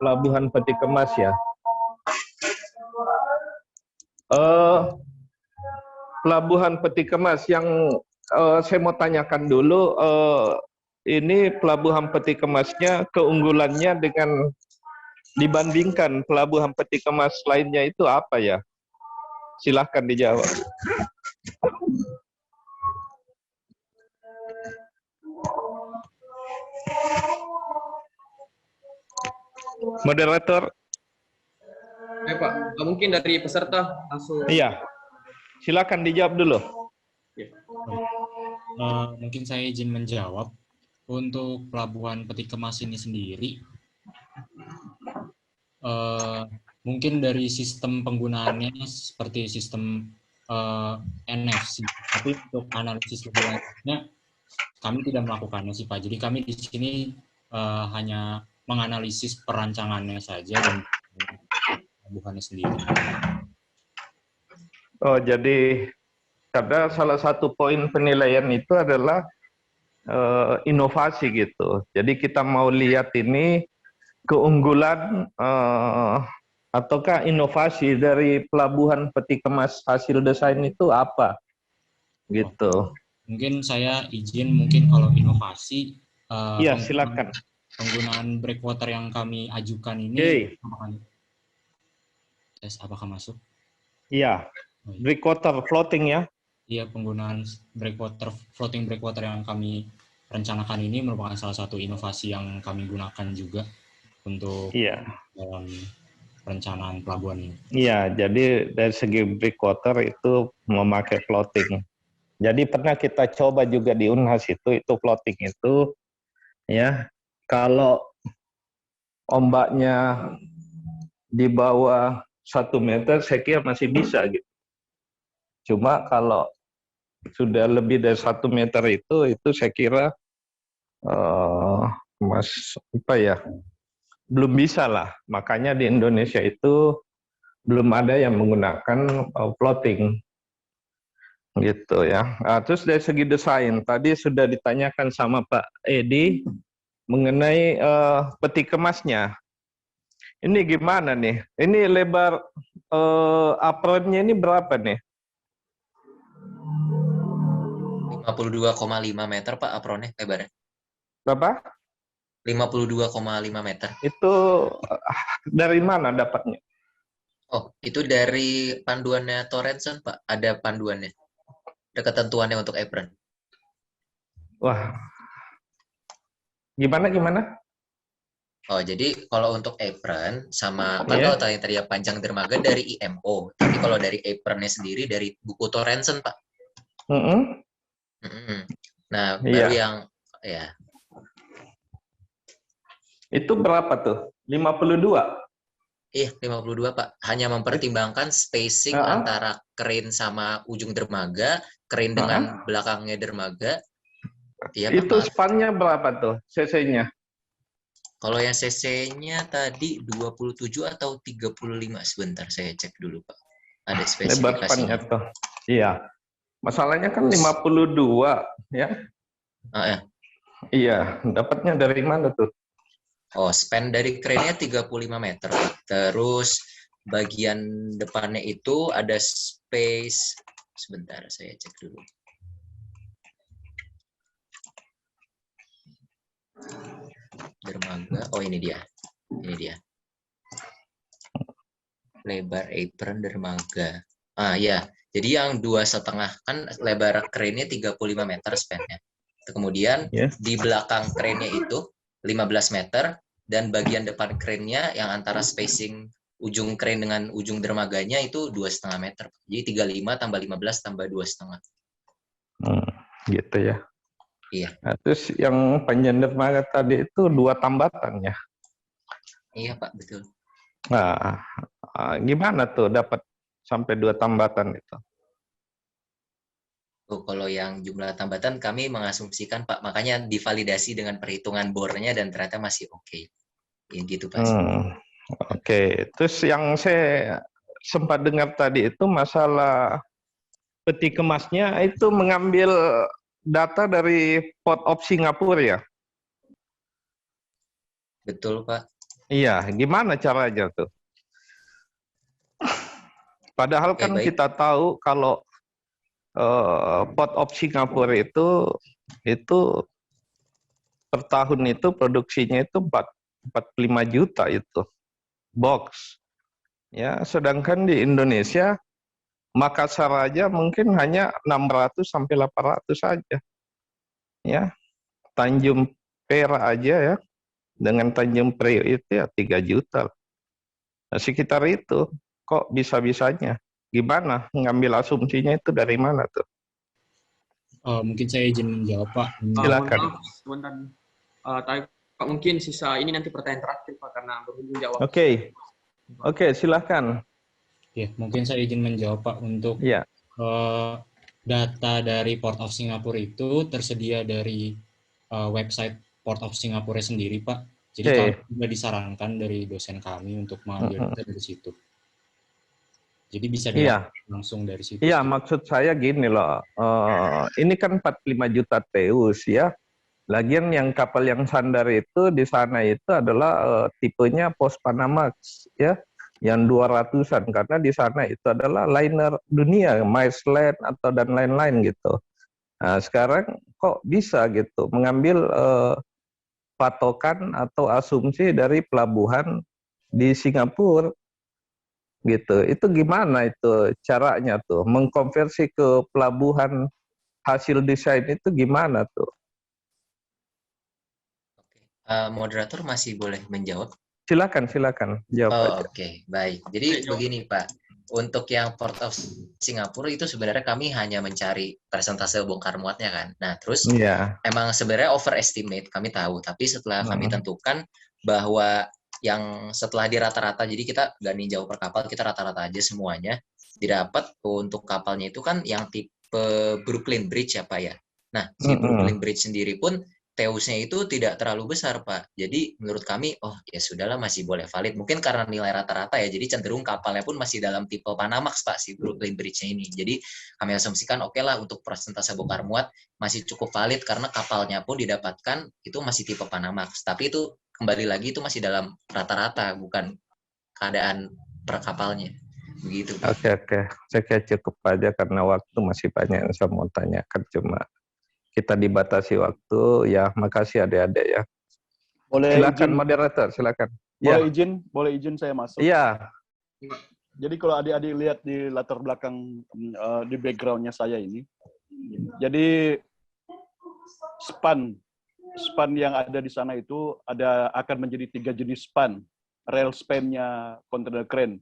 Pelabuhan Peti Kemas ya. Eh, Pelabuhan Peti Kemas yang saya mau tanyakan dulu, ini Pelabuhan Peti Kemasnya keunggulannya dengan dibandingkan pelabuhan peti kemas lainnya itu apa ya? Silahkan dijawab. Moderator. Pak, mungkin dari peserta langsung. Iya, silakan dijawab dulu. Mungkin saya izin menjawab. Untuk pelabuhan peti kemas ini sendiri, mungkin dari sistem penggunaannya seperti sistem NFC. Tapi untuk analisis lebih lanjutnya, kami tidak melakukannya sih Pak. Jadi kami di sini hanya menganalisis perancangannya saja dan pelabuhannya sendiri. Oh, jadi karena salah satu poin penilaian itu adalah inovasi gitu. Jadi kita mau lihat ini keunggulan ataukah inovasi dari pelabuhan peti kemas hasil desain itu apa gitu. Mungkin saya izin mungkin kalau inovasi Iya, silakan. Penggunaan breakwater yang kami ajukan ini apakah masuk? Iya. Breakwater floating ya. Iya, penggunaan floating breakwater yang kami rencanakan ini merupakan salah satu inovasi yang kami gunakan juga untuk dalam perencanaan pelabuhan ini. Iya, jadi dari segi breakwater itu memakai floating. Jadi pernah kita coba juga di Unhas itu floating itu ya, kalau ombaknya di bawah 1 meter saya kira masih bisa gitu. Cuma kalau sudah lebih dari 1 meter itu saya kira belum bisa lah. Makanya di Indonesia itu belum ada yang menggunakan floating gitu ya. Nah, terus dari segi desain tadi sudah ditanyakan sama Pak Edi mengenai peti kemasnya. Ini gimana nih? Ini lebar apronnya ini berapa nih? 52,5 meter Pak apronnya lebarnya. Berapa? 52,5 meter. Itu dari mana dapatnya? Oh, itu dari panduannya Torrenson Pak. Ada panduannya. Ada ketentuannya untuk apron. Wah. Gimana? Oh, jadi kalau untuk apron sama kan kalau tadi panjang dermaga dari IMO. Tapi kalau dari apronnya sendiri dari buku Torrenson Pak. Nah, baru yang ya. Itu berapa tuh? 52? Iya, 52 Pak. Hanya mempertimbangkan spacing antara crane sama ujung dermaga, crane dengan belakangnya dermaga. Iya, itu Pak. spannya berapa tuh? CC-nya? Kalau yang CC-nya tadi 27 atau 35 sebentar saya cek dulu Pak. Ada spesifikasinya. Lebar spannya tuh. Iya. Masalahnya kan 52 ya. Ya. Iya, dapatnya dari mana tuh? Oh, span dari crane-nya 35 meter. Terus bagian depannya itu ada space. Sebentar, saya cek dulu. Dermaga. Oh, ini dia. Lebar apron dermaga. Ya. Jadi yang 2,5 kan lebar crane-nya 35 meter span-nya. Kemudian di belakang crane-nya itu 15 meter dan bagian depan crane-nya yang antara spacing ujung crane dengan ujung dermaganya itu 2,5 meter. Jadi 35 tambah 15 tambah 2,5. Gitu ya. Iya. Nah, terus yang panjang dermaga tadi itu 2 tambatan ya? Iya Pak, betul. Nah, gimana tuh dapat sampai 2 tambatan itu? Kalau yang jumlah tambatan kami mengasumsikan Pak, makanya divalidasi dengan perhitungan bornya dan ternyata masih oke. Ya gitu Pak. Oke. Terus yang saya sempat dengar tadi itu masalah peti kemasnya itu mengambil data dari Port of Singapore ya? Betul Pak. Iya, gimana caranya tuh? Padahal Oke, kan baik. kita tahu kalau Port of Singapore itu per tahun itu produksinya itu 45 juta itu box. Ya, sedangkan di Indonesia Makassar aja mungkin hanya 600 sampai 800 saja. Ya, Tanjung Perak aja ya, dengan Tanjung Priok itu ya 3 juta. Nah, sekitar itu, kok bisa-bisanya? Gimana ngambil asumsinya itu dari mana tuh? Mungkin saya izin menjawab, Pak. Silakan. Mohon maaf, sebentar. Tapi Pak, mungkin sisa ini nanti pertanyaan terakhir Pak, karena berhubung jawab. Oke, silakan. Oke, mungkin saya izin menjawab, Pak, untuk Ya. data dari Port of Singapore itu tersedia dari website Port of Singapore sendiri, Pak. Jadi kami juga disarankan dari dosen kami untuk mengambil data dari situ. Jadi bisa dilihat langsung dari situ. Iya, maksud saya gini loh. Ini kan 45 juta TEUs ya. Lagian yang kapal yang sandar itu di sana itu adalah tipenya Post-Panamax ya, yang 200-an, karena di sana itu adalah liner dunia, Maersk atau dan lain-lain gitu. Nah, sekarang kok bisa gitu mengambil patokan atau asumsi dari pelabuhan di Singapura gitu. Itu gimana itu caranya tuh mengkonversi ke pelabuhan hasil desain itu gimana tuh? Moderator masih boleh menjawab? Silakan jawab aja. Oke, baik. Jadi begini Pak, untuk yang Port of Singapura itu sebenarnya kami hanya mencari persentase bongkar muatnya kan. Nah, terus emang sebenarnya overestimate kami tahu, tapi setelah kami tentukan bahwa yang setelah di rata-rata, jadi kita nggak ninjau per kapal, kita rata-rata aja semuanya, didapat untuk kapalnya itu kan yang tipe Brooklyn Bridge ya Pak ya. Nah, si Brooklyn Bridge sendiri pun TEUs-nya itu tidak terlalu besar, Pak. Jadi menurut kami, oh ya sudahlah masih boleh valid. Mungkin karena nilai rata-rata ya, jadi cenderung kapalnya pun masih dalam tipe Panamax, Pak, si Brooklyn Bridge-nya ini. Jadi kami asumsikan oke lah untuk persentase bongkar muat masih cukup valid karena kapalnya pun didapatkan itu masih tipe Panamax. Tapi itu kembali lagi itu masih dalam rata-rata, bukan keadaan per kapalnya. Begitu, Pak. Oke. Saya cukup aja karena waktu masih banyak yang saya mau tanyakan, cuma kita dibatasi waktu ya. Makasih adik-adik ya. Silakan moderator, silakan. Boleh izin saya masuk? Iya. Jadi kalau adik-adik lihat di latar belakang di backgroundnya saya ini, jadi span yang ada di sana itu akan menjadi 3 jenis span. Rail span-nya container crane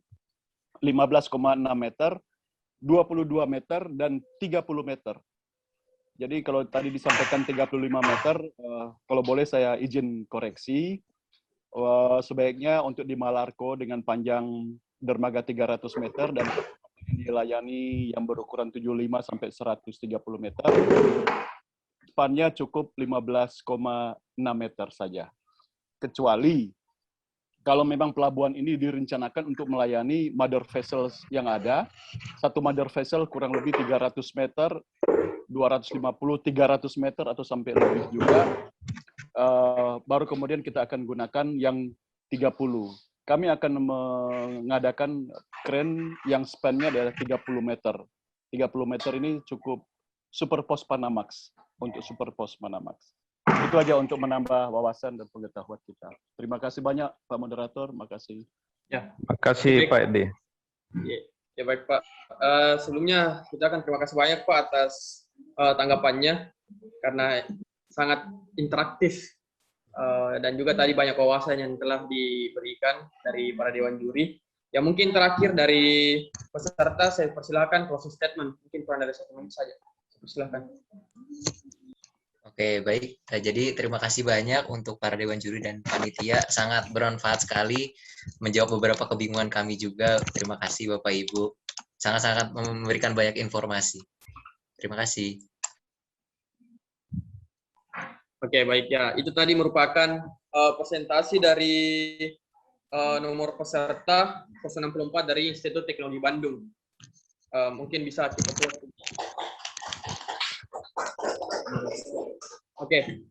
15,6 meter, 22 meter, dan 30 meter. Jadi kalau tadi disampaikan 35 meter, kalau boleh saya izin koreksi, sebaiknya untuk di Malarco dengan panjang dermaga 300 meter dan dilayani yang berukuran 75 sampai 130 meter, spannya cukup 15,6 meter saja. Kecuali kalau memang pelabuhan ini direncanakan untuk melayani mother vessels yang ada, satu mother vessel kurang lebih 300 meter, 250, 300 meter atau sampai lebih juga, baru kemudian kita akan gunakan yang 30. Kami akan mengadakan crane yang span-nya adalah 30 meter. 30 meter ini cukup super post Panamax, untuk super post Panamax. Itu aja untuk menambah wawasan dan pengetahuan kita. Terima kasih banyak Pak Moderator, makasih. Ya. Makasih Pak Edi. Ya baik Pak. Sebelumnya kita akan terima kasih banyak Pak atas tanggapannya karena sangat interaktif dan juga tadi banyak wawasan yang telah diberikan dari para dewan juri. Ya mungkin terakhir dari peserta saya persilakan closing statement, mungkin kurang dari 1 menit saja. Silakan. Oke, baik. Jadi terima kasih banyak untuk para dewan juri dan panitia, sangat bermanfaat sekali menjawab beberapa kebingungan kami juga. Terima kasih Bapak Ibu, sangat-sangat memberikan banyak informasi. Terima kasih. Oke, baik ya. Itu tadi merupakan presentasi dari nomor peserta 064 dari Institut Teknologi Bandung. Mungkin bisa kita buat. Oke.